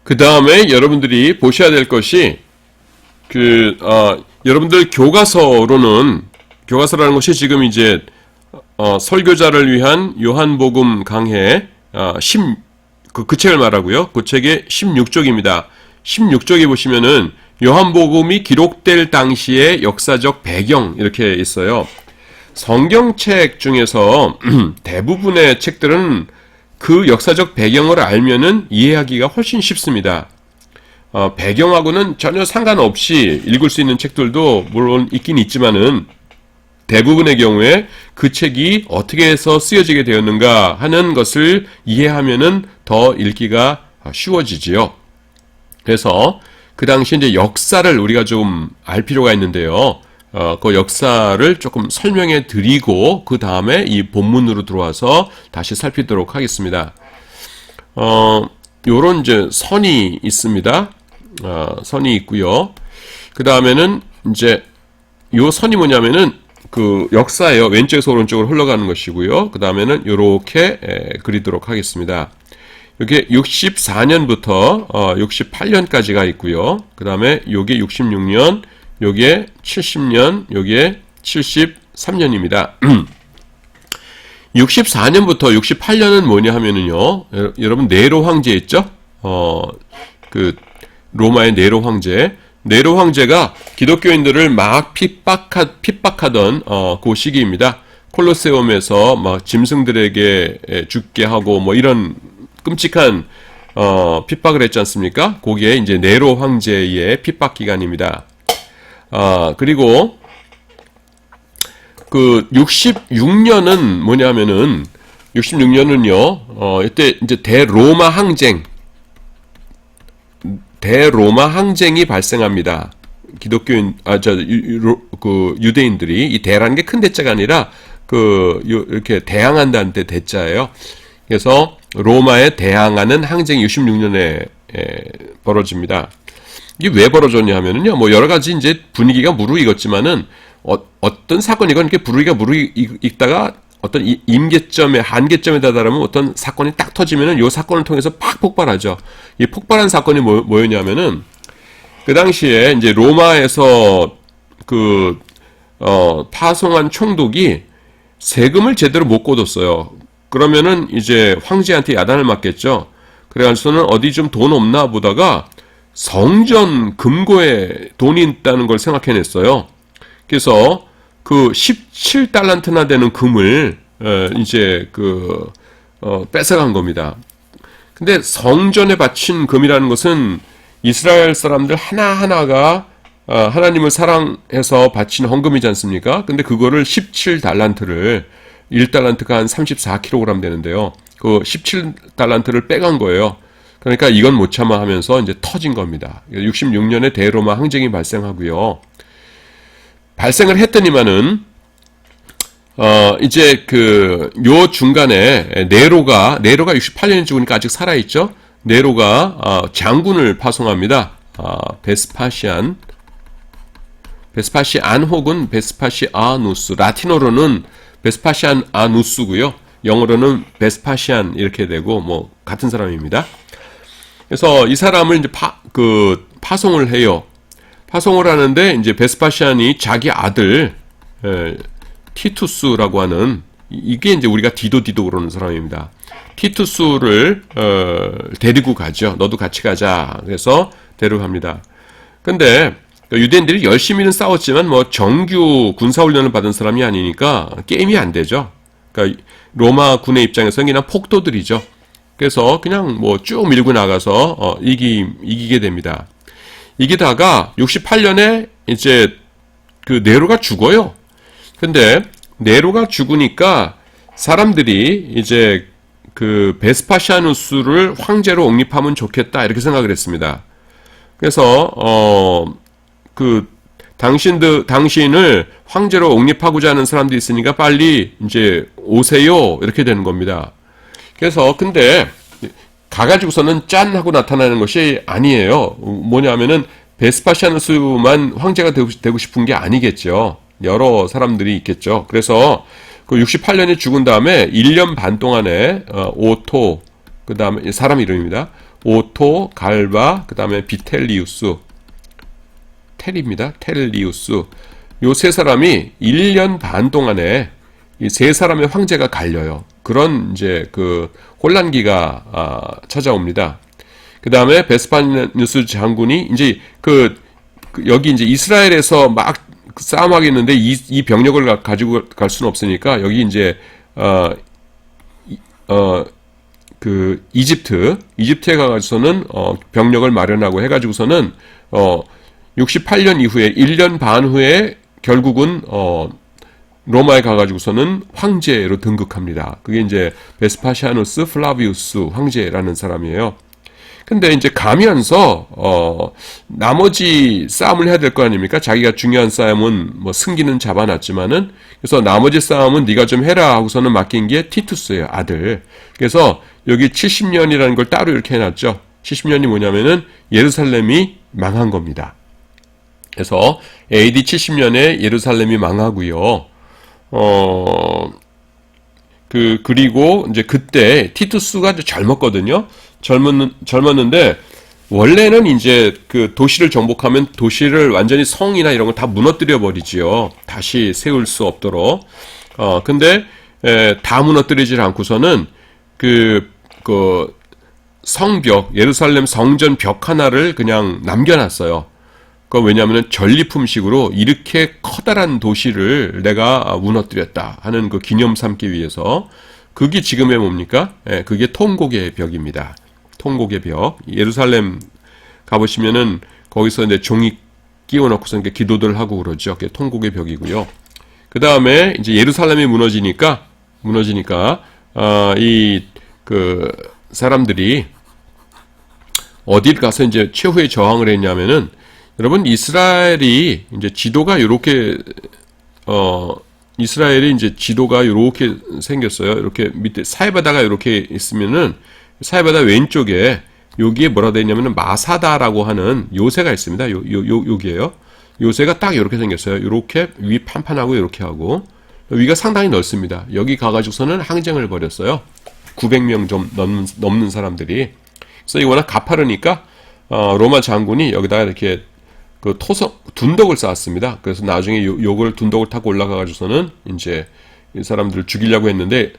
[SPEAKER 1] 그 다음에 여러분들이 보셔야 될 것이 여러분들 교과서라는 것이 지금 이제 설교자를 위한 요한복음 강해 그 책을 말하고요. 그 책의 16쪽입니다. 16쪽에 보시면은 요한복음이 기록될 당시의 역사적 배경 이렇게 있어요. 성경책 중에서 대부분의 책들은 그 역사적 배경을 알면은 이해하기가 훨씬 쉽습니다. 배경하고는 전혀 상관없이 읽을 수 있는 책들도 물론 있긴 있지만은 대부분의 경우에 그 책이 어떻게 해서 쓰여지게 되었는가 하는 것을 이해하면은 더 읽기가 쉬워지지요. 그래서 그 당시 이제 역사를 우리가 좀 알 필요가 있는데요. 그 역사를 조금 설명해 드리고 그 다음에 이 본문으로 들어와서 다시 살피도록 하겠습니다. 요런 이제 선이 있습니다. 선이 있고요. 그 다음에는 이제 요 선이 뭐냐면은 그 역사예요. 왼쪽에서 오른쪽으로 흘러가는 것이고요. 그 다음에는 요렇게 그리도록 하겠습니다. 이게 64년부터 68년까지가 있고요. 그 다음에 요게 66년, 요게 70년, 요게 73년입니다. 64년부터 68년은 뭐냐 하면은요, 여러분 네로 황제 있죠? 그 로마의 네로 황제. 네로 황제가 기독교인들을 막 핍박하던 그 시기입니다. 콜로세움에서 막 짐승들에게 죽게 하고 뭐 이런 끔찍한 핍박을 했지 않습니까? 거기에 이제 네로 황제의 핍박 기간입니다. 그리고 그 66년은 뭐냐면은 66년은요. 이때 이제 대로마 항쟁이 발생합니다. 기독교인 유대인들이 이 대라는 게 큰 대자가 아니라 이렇게 대항한다는 데 대자예요. 그래서 로마에 대항하는 항쟁이 66년에 벌어집니다. 이게 왜 벌어졌냐 하면은요, 뭐 여러 가지 이제 분위기가 무르익었지만은 어떤 사건이건 이렇게 분위기가 무르익다가 어떤 한계점에 다다르면 어떤 사건이 딱 터지면은 이 사건을 통해서 팍 폭발하죠. 이 폭발한 사건이 뭐였냐면은 그 당시에 이제 로마에서 파송한 총독이 세금을 제대로 못 걷었어요. 그러면은 이제 황제한테 야단을 맞겠죠. 그래가지고는 어디 좀 돈 없나 보다가 성전 금고에 돈이 있다는 걸 생각해냈어요. 그래서 그 17달란트나 되는 금을 이제 뺏어간 겁니다. 근데 성전에 바친 금이라는 것은 이스라엘 사람들 하나하나가 하나님을 사랑해서 바친 헌금이지 않습니까? 근데 그거를 17달란트를 1달란트가 한 34kg 되는데요. 그 17달란트를 빼간 거예요. 그러니까 이건 못 참아 하면서 이제 터진 겁니다. 66년에 대로마 항쟁이 발생하고요. 발생을 했더니만은 이제 요 중간에 네로가 68년이 죽으니까 아직 살아있죠. 네로가 장군을 파송합니다. 베스파시안 혹은 베스파시아누스, 라틴어로는 베스파시아누스고요. 영어로는 베스파시안 이렇게 되고 뭐 같은 사람입니다. 그래서 이 사람을 이제 파송을 해요. 파송을 하는데 이제 베스파시안이 자기 아들 티투스라고 하는, 이게 이제 우리가 디도 그러는 사람입니다. 티투스를 데리고 가죠. 너도 같이 가자. 그래서 데려갑니다. 근데 유대인들이 열심히는 싸웠지만 뭐 정규 군사훈련을 받은 사람이 아니니까 게임이 안 되죠. 그러니까 로마 군의 입장에서는 그냥 폭도들이죠. 그래서 그냥 뭐 쭉 밀고 나가서 이기게 됩니다. 이기다가 68년에 이제 그 네로가 죽어요. 근데 네로가 죽으니까 사람들이 이제 그 베스파시아누스를 황제로 옹립하면 좋겠다 이렇게 생각을 했습니다. 그래서 그 당신을 황제로 옹립하고자 하는 사람들이 있으니까 빨리 이제 오세요 이렇게 되는 겁니다. 그래서 근데 가가지고서는 짠 하고 나타나는 것이 아니에요. 뭐냐면은 베스파시아누스만 황제가 되고 싶은 게 아니겠죠. 여러 사람들이 있겠죠. 그래서 그 68년에 죽은 다음에 1년 반 동안에 오토, 그 다음에 사람 이름입니다. 오토, 갈바, 그 다음에 비텔리우스, 텔리우스. 요 세 사람이 1년 반 동안에 이 세 사람의 황제가 갈려요. 그런 이제 그 혼란기가 찾아옵니다. 그 다음에 베스파시아누스 장군이 이제 여기 이제 이스라엘에서 막 싸움하겠는데 이 병력을 가지고 갈 수는 없으니까 여기 이제 그 이집트에 가서는 병력을 마련하고 해가지고서는 68년 이후에 1년 반 후에 결국은 로마에 가가지고서는 황제로 등극합니다. 그게 이제 베스파시아누스 플라비우스 황제라는 사람이에요. 근데 이제 가면서 나머지 싸움을 해야 될 거 아닙니까? 자기가 중요한 싸움은 뭐 승기는 잡아놨지만은, 그래서 나머지 싸움은 네가 좀 해라 하고서는 맡긴 게 티투스예요, 아들. 그래서 여기 70년이라는 걸 따로 이렇게 해놨죠. 70년이 뭐냐면은 예루살렘이 망한 겁니다. 그래서 AD 70년에 예루살렘이 망하고요. 그리고 이제 그때 티투스가 젊었거든요. 젊었는데, 원래는 이제 그 도시를 정복하면 도시를 완전히 성이나 이런 걸 다 무너뜨려 버리지요. 다시 세울 수 없도록. 근데, 다 무너뜨리질 않고서는 그 성벽, 예루살렘 성전 벽 하나를 그냥 남겨놨어요. 왜냐하면 전리품식으로 이렇게 커다란 도시를 내가 무너뜨렸다 하는 그 기념 삼기 위해서. 그게 지금의 뭡니까? 그게 통곡의 벽입니다. 통곡의 벽. 예루살렘 가보시면은 거기서 이제 종이 끼워놓고서 이렇게 기도들 하고 그러죠. 그게 통곡의 벽이고요. 그 다음에 이제 예루살렘이 무너지니까 그 사람들이 어딜 가서 이제 최후의 저항을 했냐면은, 여러분 이스라엘이 이제 지도가 요렇게 이스라엘이 이제 지도가 요렇게 생겼어요. 이렇게 밑에 사해바다가 요렇게 있으면은 사해바다 왼쪽에 여기에 뭐라 되어 있냐면은 마사다라고 하는 요새가 있습니다. 여기에요. 요새가 딱 요렇게 생겼어요. 요렇게 위 판판하고 요렇게 하고 위가 상당히 넓습니다. 여기 가가지고서는 항쟁을 벌였어요. 900명 좀 넘는 사람들이. 그래서 이 워낙 가파르니까 로마 장군이 여기다가 이렇게 그 둔덕을 쌓았습니다. 그래서 나중에 요걸 둔덕을 타고 올라가가지고서는 이제 이 사람들을 죽이려고 했는데,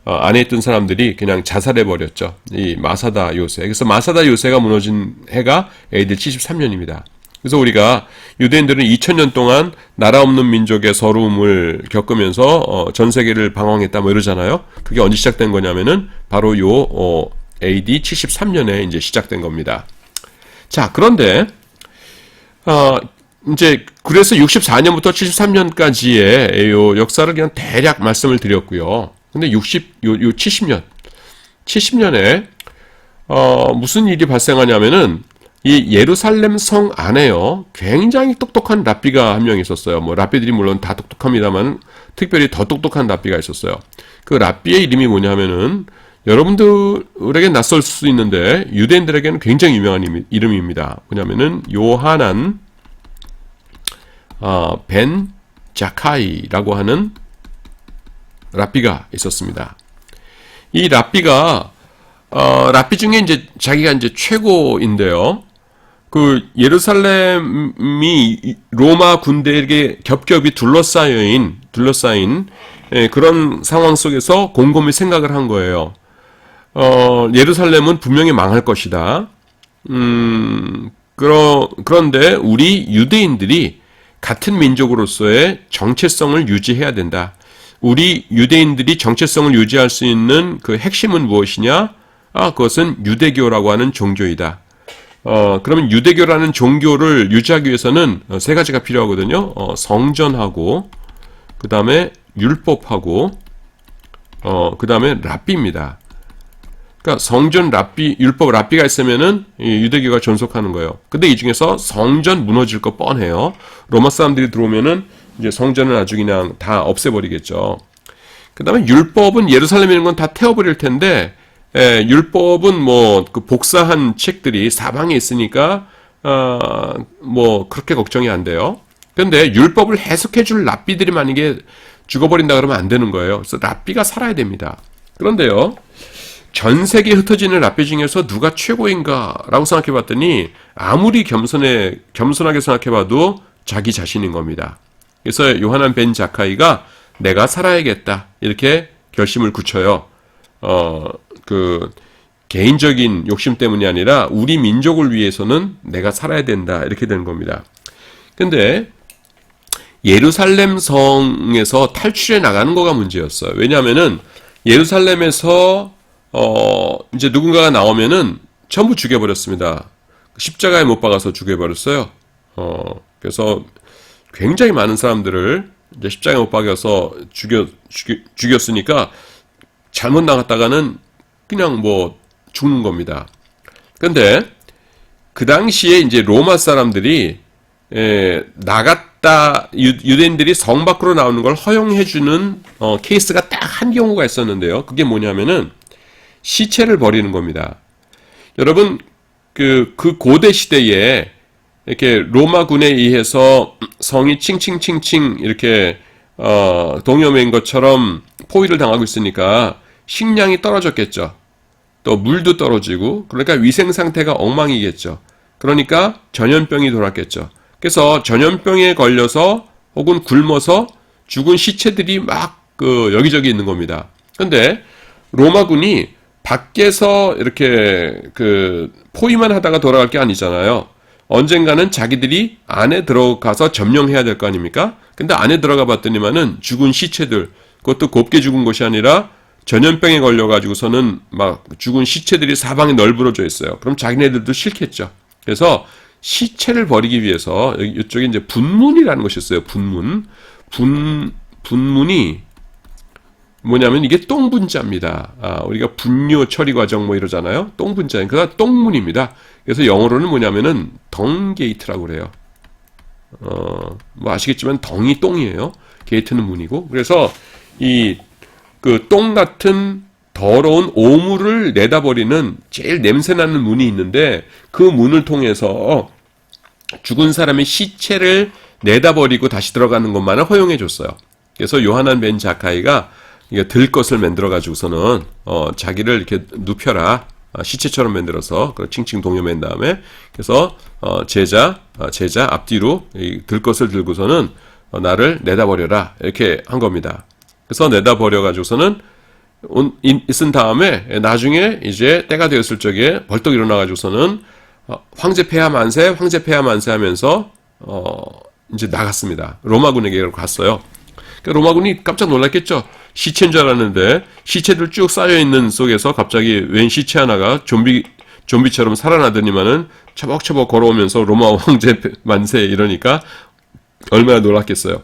[SPEAKER 1] 안에 있던 사람들이 그냥 자살해 버렸죠. 이 마사다 요새. 그래서 마사다 요새가 무너진 해가 AD 73년입니다. 그래서 우리가 유대인들은 2000년 동안 나라 없는 민족의 서러움을 겪으면서 전 세계를 방황했다 뭐 이러잖아요. 그게 언제 시작된 거냐면은 바로 요 AD 73년에 이제 시작된 겁니다. 자, 그런데 이제 그래서 64년부터 73년까지의 요 역사를 그냥 대략 말씀을 드렸고요. 근데 70년에 무슨 일이 발생하냐면은 이 예루살렘 성 안에요, 굉장히 똑똑한 랍비가 한 명 있었어요. 뭐 랍비들이 물론 다 똑똑합니다만 특별히 더 똑똑한 랍비가 있었어요. 그 랍비의 이름이 뭐냐면은, 여러분들에게 낯설 수 있는데 유대인들에게는 굉장히 유명한 이름입니다. 뭐냐면은 요하난 벤 자카이라고 하는 랍비가 있었습니다. 이 랍비가 랍비 중에 이제 자기가 이제 최고인데요. 그 예루살렘이 로마 군대에게 겹겹이 둘러싸여인 둘러싸인 그런 상황 속에서 곰곰이 생각을 한 거예요. 예루살렘은 분명히 망할 것이다. 그런데 우리 유대인들이 같은 민족으로서의 정체성을 유지해야 된다. 우리 유대인들이 정체성을 유지할 수 있는 그 핵심은 무엇이냐? 그것은 유대교라고 하는 종교이다. 그러면 유대교라는 종교를 유지하기 위해서는 세 가지가 필요하거든요. 성전하고, 그 다음에 율법하고, 그 다음에 랍비입니다. 그러니까 성전, 랍비, 율법, 랍비가 있으면은 유대교가 존속하는 거예요. 근데 이 중에서 성전 무너질 거 뻔해요. 로마 사람들이 들어오면은 이제 성전은 아주 그냥 다 없애버리겠죠. 그 다음에 율법은 예루살렘에 있는 건 다 태워버릴 텐데, 율법은 뭐 그 복사한 책들이 사방에 있으니까 뭐 그렇게 걱정이 안 돼요. 근데 율법을 해석해줄 랍비들이 만약에 죽어버린다 그러면 안 되는 거예요. 그래서 랍비가 살아야 됩니다. 그런데요, 전 세계에 흩어지는 랍비 중에서 누가 최고인가라고 생각해 봤더니 아무리 겸손하게 생각해 봐도 자기 자신인 겁니다. 그래서 요하난 벤 자카이가 내가 살아야겠다 이렇게 결심을 굳혀요. 그 개인적인 욕심 때문이 아니라 우리 민족을 위해서는 내가 살아야 된다 이렇게 된 겁니다. 근데 예루살렘 성에서 탈출해 나가는 거가 문제였어요. 왜냐하면은 예루살렘에서 이제 누군가가 나오면은 전부 죽여버렸습니다. 십자가에 못 박아서 죽여버렸어요. 그래서 굉장히 많은 사람들을 이제 십자가에 못 박아서 죽였으니까 잘못 나갔다가는 그냥 뭐 죽는 겁니다. 근데 그 당시에 이제 로마 사람들이 나갔다 유대인들이 성 밖으로 나오는 걸 허용해주는 케이스가 딱 한 경우가 있었는데요. 그게 뭐냐면은 시체를 버리는 겁니다. 여러분 그 고대 시대에 이렇게 로마군에 의해서 성이 칭칭칭칭 이렇게 동요매인 것처럼 포위를 당하고 있으니까 식량이 떨어졌겠죠. 또 물도 떨어지고 그러니까 위생 상태가 엉망이겠죠. 그러니까 전염병이 돌았겠죠. 그래서 전염병에 걸려서 혹은 굶어서 죽은 시체들이 막 여기저기 있는 겁니다. 근데 로마군이 밖에서 이렇게 포위만 하다가 돌아갈 게 아니잖아요. 언젠가는 자기들이 안에 들어가서 점령해야 될 거 아닙니까? 근데 안에 들어가 봤더니만은 죽은 시체들, 그것도 곱게 죽은 것이 아니라 전염병에 걸려가지고서는 막 죽은 시체들이 사방에 널브러져 있어요. 그럼 자기네들도 싫겠죠. 그래서 시체를 버리기 위해서 이쪽에 이제 분문이라는 것이 있어요. 분문이 뭐냐면 이게 똥분자입니다. 우리가 분뇨 처리 과정 뭐 이러잖아요. 똥분자. 그러니까 똥문입니다. 그래서 영어로는 뭐냐면은 덩게이트라고 그래요. 뭐 아시겠지만 덩이 똥이에요. 게이트는 문이고. 그래서 그 똥 같은 더러운 오물을 내다버리는 제일 냄새나는 문이 있는데 그 문을 통해서 죽은 사람의 시체를 내다버리고 다시 들어가는 것만을 허용해 줬어요. 그래서 요하난 벤 자카이가 들것을 만들어 가지고서는 자기를 이렇게 눕혀라, 시체처럼 만들어서 칭칭 동요맨 다음에 그래서 제자 앞뒤로 들것을 들고서는 나를 내다버려라 이렇게 한 겁니다. 그래서 내다버려 가지고서는 있은 다음에 나중에 이제 때가 되었을 적에 벌떡 일어나 가지고서는 황제 폐하 만세 하면서 이제 나갔습니다. 로마군에게 갔어요. 그러니까 로마군이 깜짝 놀랐겠죠. 시체인 줄 알았는데 시체들 쭉 쌓여있는 속에서 갑자기 웬 시체 하나가 좀비처럼 살아나더니만은 처벅처벅 걸어오면서 로마 황제 만세 이러니까 얼마나 놀랐겠어요.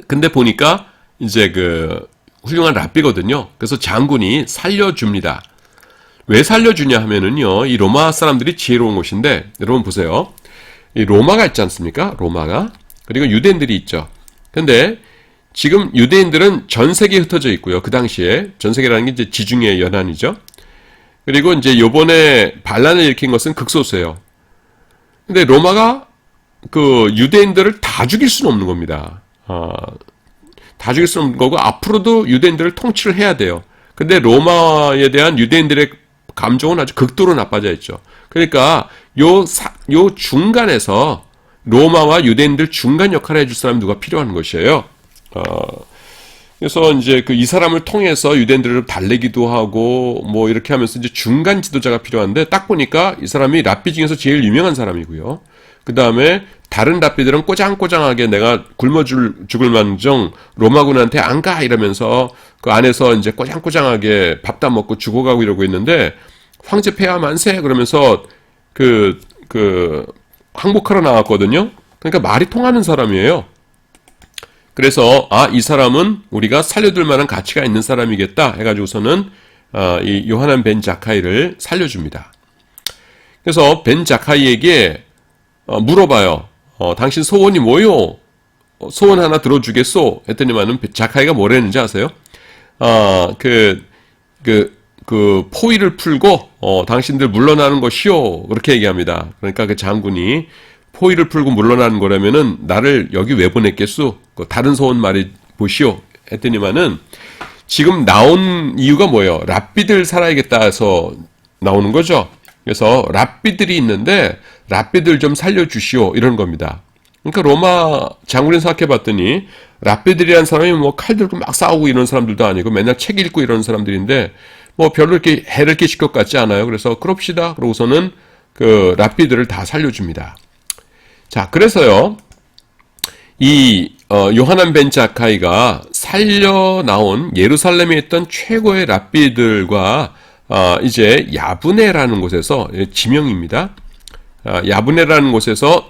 [SPEAKER 1] 근데 보니까 이제 훌륭한 랍비거든요. 그래서 장군이 살려줍니다. 왜 살려주냐 하면은요, 이 로마 사람들이 지혜로운 것인데, 여러분 보세요. 이 로마가 있지 않습니까? 로마가. 그리고 유대인들이 있죠. 근데 지금 유대인들은 전 세계에 흩어져 있고요. 그 당시에 전 세계라는 게 이제 지중해 연안이죠. 그리고 이제 요번에 반란을 일으킨 것은 극소수예요. 근데 로마가 유대인들을 다 죽일 수는 없는 겁니다. 다 죽일 수는 없는 거고 앞으로도 유대인들을 통치를 해야 돼요. 근데 로마에 대한 유대인들의 감정은 아주 극도로 나빠져 있죠. 그러니까 요 중간에서 로마와 유대인들 중간 역할을 해줄 사람이 누가 필요한 것이에요. 그래서 이제 이 사람을 통해서 유대인들을 달래기도 하고 뭐 이렇게 하면서 이제 중간 지도자가 필요한데 딱 보니까 이 사람이 랍비 중에서 제일 유명한 사람이고요. 그 다음에 다른 랍비들은 꼬장꼬장하게 내가 죽을 망정 로마군한테 안 가 이러면서 그 안에서 이제 꼬장꼬장하게 밥도 안 먹고 죽어가고 이러고 있는데 황제 폐하 만세 그러면서 항복하러 나왔거든요. 그러니까 말이 통하는 사람이에요. 그래서 이 사람은 우리가 살려둘 만한 가치가 있는 사람이겠다 해가지고서는 이 요하난 벤 자카이를 살려줍니다. 그래서 벤 자카이에게 물어봐요. 당신 소원이 뭐요? 소원 하나 들어주겠소? 했더니만은 자카이가 뭐랬는지 아세요? 포위를 풀고 당신들 물러나는 것이요. 그렇게 얘기합니다. 그러니까 그 장군이 포위를 풀고 물러나는 거라면은 나를 여기 왜 보냈겠소? 다른 소원 말이 보시오. 했더니만은 지금 나온 이유가 뭐예요? 랍비들 살아야겠다 해서 나오는 거죠. 그래서 랍비들이 있는데 랍비들 좀 살려주시오 이런 겁니다. 그러니까 로마 장군이 생각해봤더니 랍비들이란 사람이 뭐 칼 들고 막 싸우고 이런 사람들도 아니고 맨날 책 읽고 이런 사람들인데 뭐 별로 이렇게 해를 끼칠 것 같지 않아요. 그래서 그럽시다. 그러고서는 그 랍비들을 다 살려줍니다. 자, 그래서요 이 요하난 벤 자카이가 살려 나온 예루살렘에 있던 최고의 랍비들과 이제 야브네라는 곳에서 지명입니다. 야브네라는 곳에서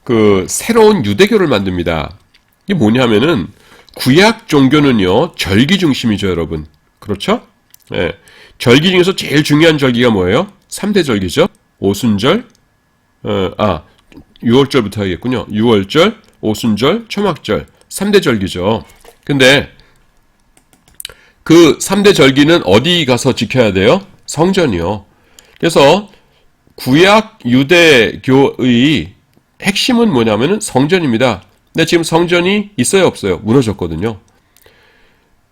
[SPEAKER 1] 그 새로운 유대교를 만듭니다. 이게 뭐냐면은 구약 종교는요 절기 중심이죠, 여러분. 그렇죠? 네. 절기 중에서 제일 중요한 절기가 뭐예요? 3대 절기죠. 오순절, 6월절부터 하겠군요. 6월절, 오순절, 초막절 3대 절기죠. 근데 그 3대 절기는 어디 가서 지켜야 돼요? 성전이요. 그래서 구약 유대교의 핵심은 뭐냐면은 성전입니다. 근데 지금 성전이 있어요, 없어요? 무너졌거든요.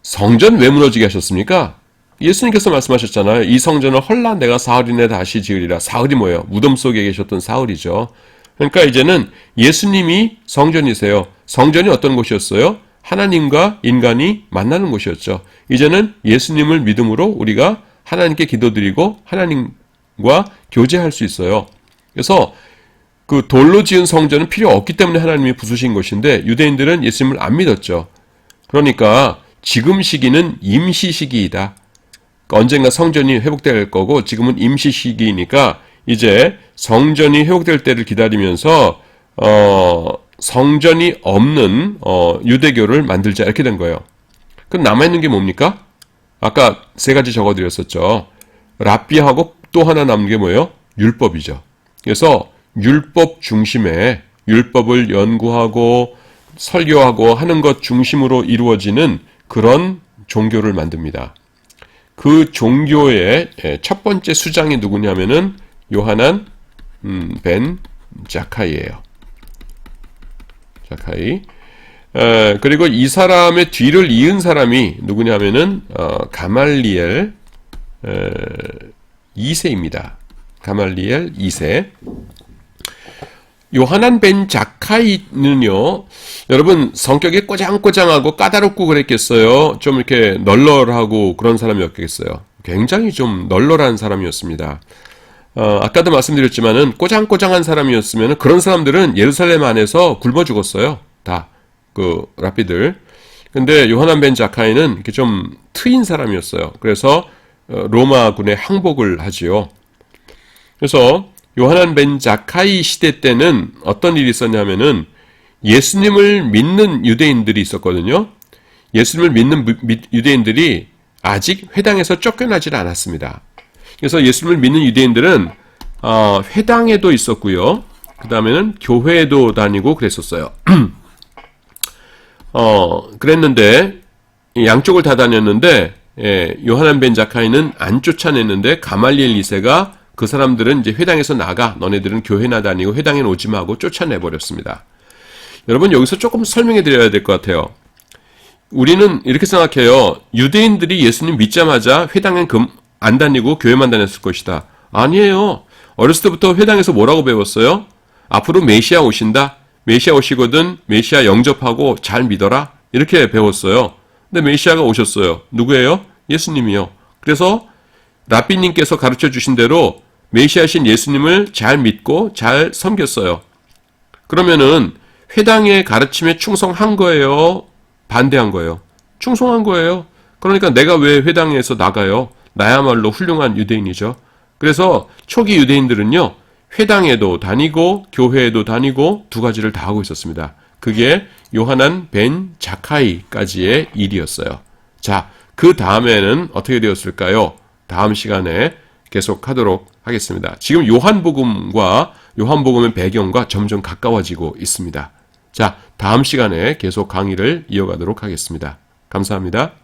[SPEAKER 1] 성전 왜 무너지게 하셨습니까? 예수님께서 말씀하셨잖아요. 이 성전을 헐라 내가 사흘 이내 다시 지으리라. 사흘이 뭐예요? 무덤 속에 계셨던 사흘이죠. 그러니까 이제는 예수님이 성전이세요. 성전이 어떤 곳이었어요? 하나님과 인간이 만나는 곳이었죠. 이제는 예수님을 믿음으로 우리가 하나님께 기도드리고 하나님과 교제할 수 있어요. 그래서 그 돌로 지은 성전은 필요 없기 때문에 하나님이 부수신 것인데 유대인들은 예수님을 안 믿었죠. 그러니까 지금 시기는 임시 시기이다. 언젠가 성전이 회복될 거고 지금은 임시 시기이니까 이제 성전이 회복될 때를 기다리면서 성전이 없는 유대교를 만들자 이렇게 된 거예요. 그럼 남아있는 게 뭡니까? 아까 3가지 적어드렸었죠. 랍비하고 또 하나 남은 게 뭐예요? 율법이죠. 그래서 율법 중심에 율법을 연구하고 설교하고 하는 것 중심으로 이루어지는 그런 종교를 만듭니다. 그 종교의 첫 번째 수장이 누구냐면은 요하난 벤 자카이예요. 자카이. 그리고 이 사람의 뒤를 이은 사람이 누구냐면은 가말리엘 2세입니다. 가말리엘 2세. 요하난 벤 자카이는요, 여러분 성격이 꼬장꼬장하고 까다롭고 그랬겠어요? 좀 이렇게 널널하고 그런 사람이었겠어요? 굉장히 좀 널널한 사람이었습니다. 아까도 말씀드렸지만은 꼬장꼬장한 사람이었으면 그런 사람들은 예루살렘 안에서 굶어 죽었어요. 다 그 랍비들. 근데 요하난 벤 자카이는 이렇게 좀 트인 사람이었어요. 그래서 로마군에 항복을 하지요. 그래서 요하난 벤 자카이 시대 때는 어떤 일이 있었냐면은 예수님을 믿는 유대인들이 있었거든요. 예수님을 믿는 유대인들이 아직 회당에서 쫓겨나질 않았습니다. 그래서 예수님을 믿는 유대인들은 회당에도 있었고요. 그 다음에는 교회에도 다니고 그랬었어요. 그랬는데 양쪽을 다 다녔는데 요하난 벤 자카이는 안 쫓아냈는데 가말리엘 2세가 그 사람들은 이제 회당에서 나가 너네들은 교회나 다니고 회당에 오지 마 하고 쫓아내버렸습니다. 여러분 여기서 조금 설명해 드려야 될 것 같아요. 우리는 이렇게 생각해요. 유대인들이 예수님 믿자마자 회당엔 안 다니고 교회만 다녔을 것이다. 아니에요. 어렸을 때부터 회당에서 뭐라고 배웠어요? 앞으로 메시아 오신다. 메시아 오시거든 메시아 영접하고 잘 믿어라. 이렇게 배웠어요. 근데 메시아가 오셨어요. 누구예요? 예수님이요. 그래서 라삐님께서 가르쳐 주신 대로 메시아신 예수님을 잘 믿고 잘 섬겼어요. 그러면은 회당의 가르침에 충성한 거예요? 반대한 거예요? 충성한 거예요. 그러니까 내가 왜 회당에서 나가요? 나야말로 훌륭한 유대인이죠. 그래서 초기 유대인들은요, 회당에도 다니고 교회에도 다니고 두 가지를 다 하고 있었습니다. 그게 요하난 벤 자카이까지의 일이었어요. 자, 그 다음에는 어떻게 되었을까요? 다음 시간에 계속하도록 하겠습니다. 지금 요한복음과 요한복음의 배경과 점점 가까워지고 있습니다. 자, 다음 시간에 계속 강의를 이어가도록 하겠습니다. 감사합니다.